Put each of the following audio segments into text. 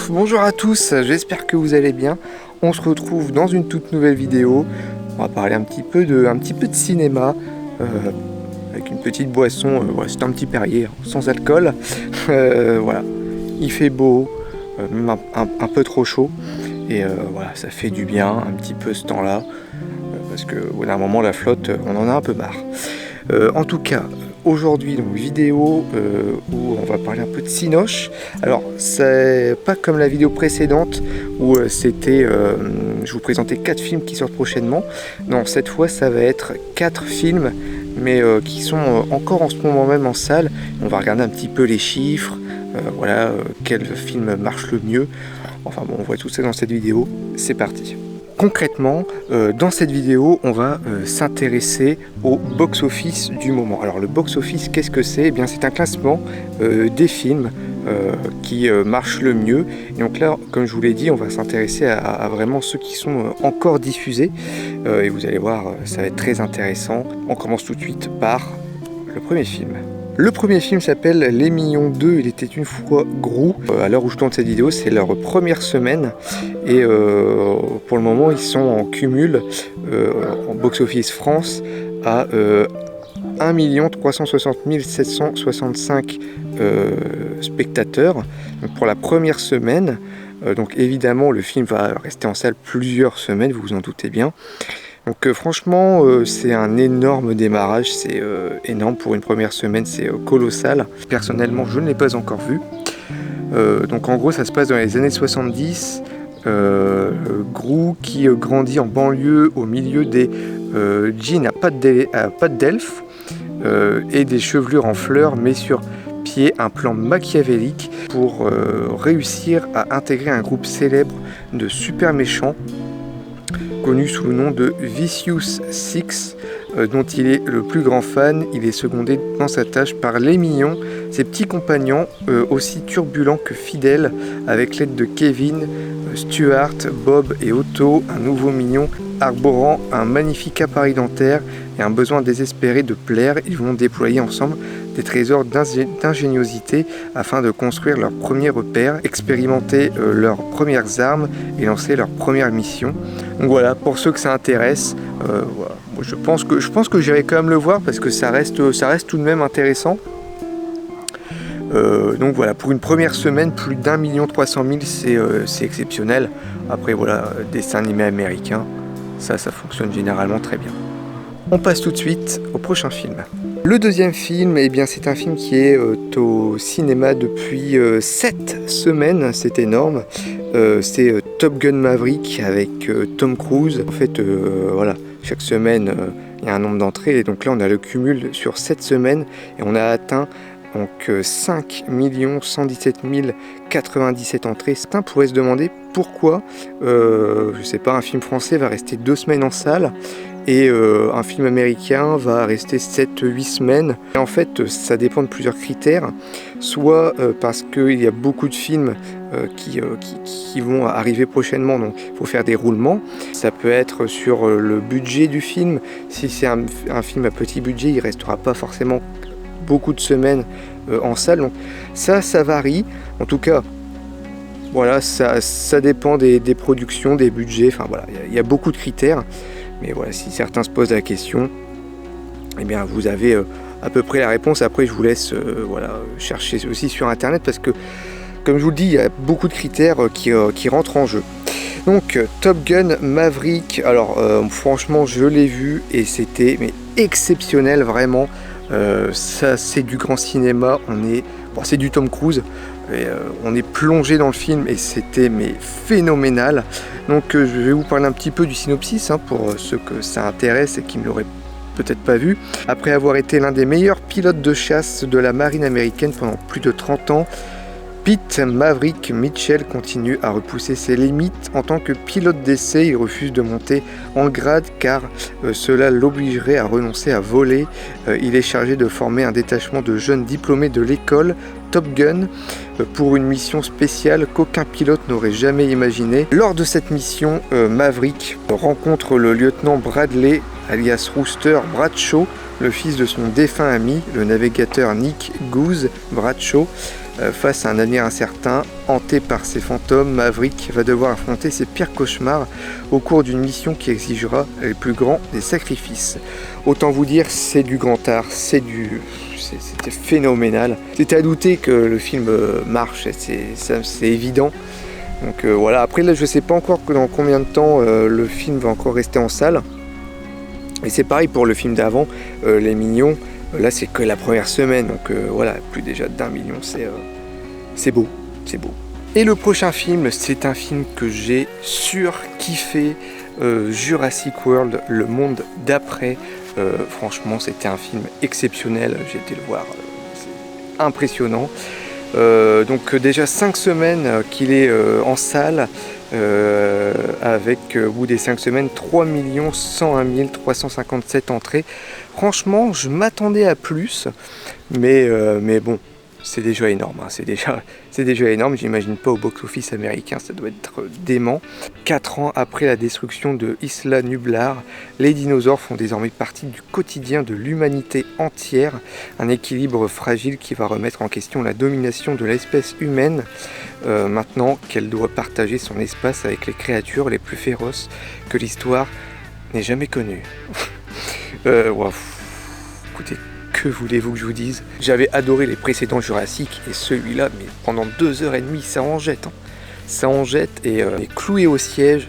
Bonjour à tous, j'espère que vous allez bien. On se retrouve dans une toute nouvelle vidéo. On va parler un petit peu de cinéma avec une petite boisson. Voilà, c'est un petit Perrier sans alcool. Voilà, il fait beau, même un peu trop chaud. Et voilà, ça fait du bien un petit peu ce temps-là. Parce que au bout d'un moment, la flotte, on en a un peu marre. En tout cas, aujourd'hui, donc vidéo où on va parler un peu de Cinoche. Alors, c'est pas comme la vidéo précédente où je vous présentais 4 films qui sortent prochainement. Non, cette fois, ça va être 4 films, mais qui sont encore en ce moment même en salle. On va regarder un petit peu les chiffres, quel film marche le mieux. Enfin bon, on voit tout ça dans cette vidéo. C'est parti. Concrètement, dans cette vidéo, on va s'intéresser au box-office du moment. Alors le box-office, qu'est-ce que c'est? Eh bien, c'est un classement des films qui marchent le mieux. Et donc là, comme je vous l'ai dit, on va s'intéresser à vraiment ceux qui sont encore diffusés. Et vous allez voir, ça va être très intéressant. On commence tout de suite par le premier film. Le premier film s'appelle Les Mignons 2, il était une fois Gros. À l'heure où je tourne cette vidéo, c'est leur première semaine. Et pour le moment, ils sont en cumul en box-office France à 1 360 765 spectateurs donc pour la première semaine. Donc évidemment, le film va rester en salle plusieurs semaines, vous vous en doutez bien. Donc franchement, c'est un énorme démarrage, c'est énorme pour une première semaine, c'est colossal. Personnellement, je ne l'ai pas encore vu. Donc en gros, ça se passe dans les années 70. Gru qui grandit en banlieue au milieu des jeans à pattes d'elfe et des chevelures en fleurs, met sur pied un plan machiavélique pour réussir à intégrer un groupe célèbre de super méchants connu sous le nom de Vicious Six, dont il est le plus grand fan. Il est secondé dans sa tâche par les mignons, ses petits compagnons aussi turbulents que fidèles, avec l'aide de Kevin, Stuart, Bob et Otto, un nouveau mignon arborant un magnifique appareil dentaire et un besoin désespéré de plaire. Ils vont déployer ensemble des trésors d'ingéniosité afin de construire leurs premiers repères, expérimenter leurs premières armes et lancer leur première mission. Donc voilà, pour ceux que ça intéresse, voilà. Je pense que j'irai quand même le voir parce que ça reste tout de même intéressant. Donc voilà, pour une première semaine, plus d'1 300 000, c'est exceptionnel. Après voilà, dessin animé américain, ça fonctionne généralement très bien. On passe tout de suite au prochain film. Le deuxième film, eh bien, c'est un film qui est au cinéma depuis 7 semaines, c'est énorme. C'est Top Gun Maverick avec Tom Cruise. En fait, voilà, chaque semaine, il y a un nombre d'entrées. Et donc là, on a le cumul sur 7 semaines et on a atteint donc 5 117 097 entrées. Certains pourraient se demander pourquoi, je sais pas, un film français va rester 2 semaines en salle et un film américain va rester 7-8 semaines. Et en fait, ça dépend de plusieurs critères. Soit parce qu'il y a beaucoup de films qui vont arriver prochainement, donc il faut faire des roulements. Ça peut être sur le budget du film. Si c'est un film à petit budget, il ne restera pas forcément beaucoup de semaines en salle. Donc ça varie. En tout cas, voilà, ça dépend des productions, des budgets. Enfin voilà, il y a beaucoup de critères. Mais voilà, si certains se posent la question, eh bien vous avez à peu près la réponse. Après, je vous laisse chercher aussi sur internet parce que, comme je vous le dis, il y a beaucoup de critères qui rentrent en jeu. Donc Top Gun Maverick, alors franchement je l'ai vu et c'était exceptionnel vraiment. Ça c'est du grand cinéma, c'est du Tom Cruise. Et, on est plongé dans le film et c'était phénoménal. Donc je vais vous parler un petit peu du synopsis pour ceux que ça intéresse et qui ne l'auraient peut-être pas vu. Après avoir été l'un des meilleurs pilotes de chasse de la marine américaine pendant plus de 30 ans, Pete Maverick Mitchell continue à repousser ses limites. En tant que pilote d'essai, il refuse de monter en grade car cela l'obligerait à renoncer à voler. Il est chargé de former un détachement de jeunes diplômés de l'école Top Gun pour une mission spéciale qu'aucun pilote n'aurait jamais imaginée. Lors de cette mission, Maverick rencontre le lieutenant Bradley, alias Rooster Bradshaw, le fils de son défunt ami, le navigateur Nick Goose Bradshaw. Face à un avenir incertain, hanté par ses fantômes, Maverick va devoir affronter ses pires cauchemars au cours d'une mission qui exigera les plus grands des sacrifices. Autant vous dire, c'est du grand art, c'était phénoménal. C'était à douter que le film marche, c'est évident. Donc voilà, après là je sais pas encore dans combien de temps le film va encore rester en salle. Et c'est pareil pour le film d'avant, Les Mignons. Là c'est que la première semaine, donc voilà, plus déjà d'1 million, c'est beau, c'est beau. Et le prochain film, c'est un film que j'ai surkiffé, Jurassic World, le monde d'après. Franchement c'était un film exceptionnel, j'ai été le voir, c'est impressionnant. Donc déjà 5 semaines qu'il est en salle, avec au bout des 5 semaines 3 101 357 entrées. Franchement je m'attendais à plus, mais bon, c'est déjà énorme, hein. C'est déjà énorme. J'imagine pas au box-office américain, ça doit être dément. 4 ans après la destruction de Isla Nublar, les dinosaures font désormais partie du quotidien de l'humanité entière. Un équilibre fragile qui va remettre en question la domination de l'espèce humaine, maintenant qu'elle doit partager son espace avec les créatures les plus féroces que l'histoire n'ait jamais connues. Wow. Écoutez, que voulez-vous que je vous dise? J'avais adoré les précédents Jurassic et celui-là, mais pendant 2h30, ça en jette. Hein. Ça en jette et est cloué au siège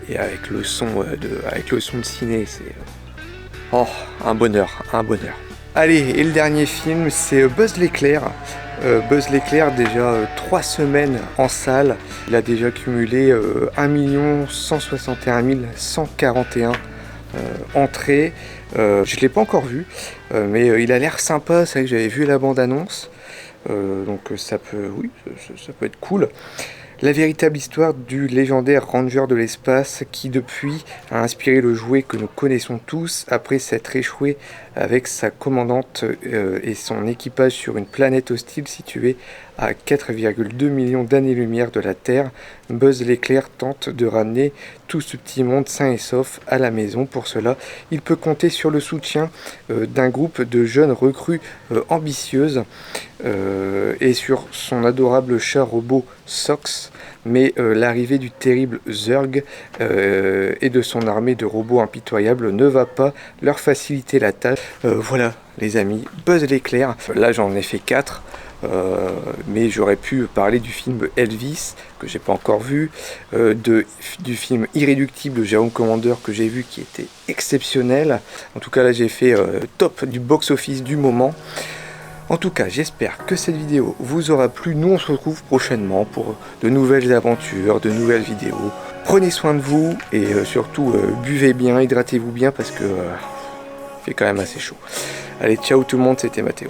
et avec le son de ciné, c'est un bonheur, un bonheur. Allez, et le dernier film, c'est Buzz l'éclair. Buzz l'éclair, déjà 3 semaines en salle. Il a déjà cumulé 1 161 141 entrées. Je ne l'ai pas encore vu, mais il a l'air sympa. C'est vrai que j'avais vu la bande-annonce, donc ça peut être cool. La véritable histoire du légendaire ranger de l'espace qui depuis a inspiré le jouet que nous connaissons tous après s'être échoué avec sa commandante et son équipage sur une planète hostile située à 4,2 millions d'années-lumière de la Terre. Buzz l'éclair tente de ramener tout ce petit monde sain et sauf à la maison. Pour cela, il peut compter sur le soutien d'un groupe de jeunes recrues ambitieuses et sur son adorable chat robot Sox. Mais l'arrivée du terrible Zurg et de son armée de robots impitoyables ne va pas leur faciliter la tâche. Voilà les amis, Buzz l'éclair. Là j'en ai fait 4. Mais j'aurais pu parler du film Elvis que j'ai pas encore vu, du film Irréductible de Jérôme Commander que j'ai vu qui était exceptionnel. En tout cas là j'ai fait top du box-office du moment. En tout cas j'espère que cette vidéo vous aura plu. Nous on se retrouve prochainement pour de nouvelles aventures, de nouvelles vidéos. Prenez soin de vous et surtout buvez bien, hydratez-vous bien parce que il fait quand même assez chaud. Allez, ciao tout le monde, c'était Mathéo.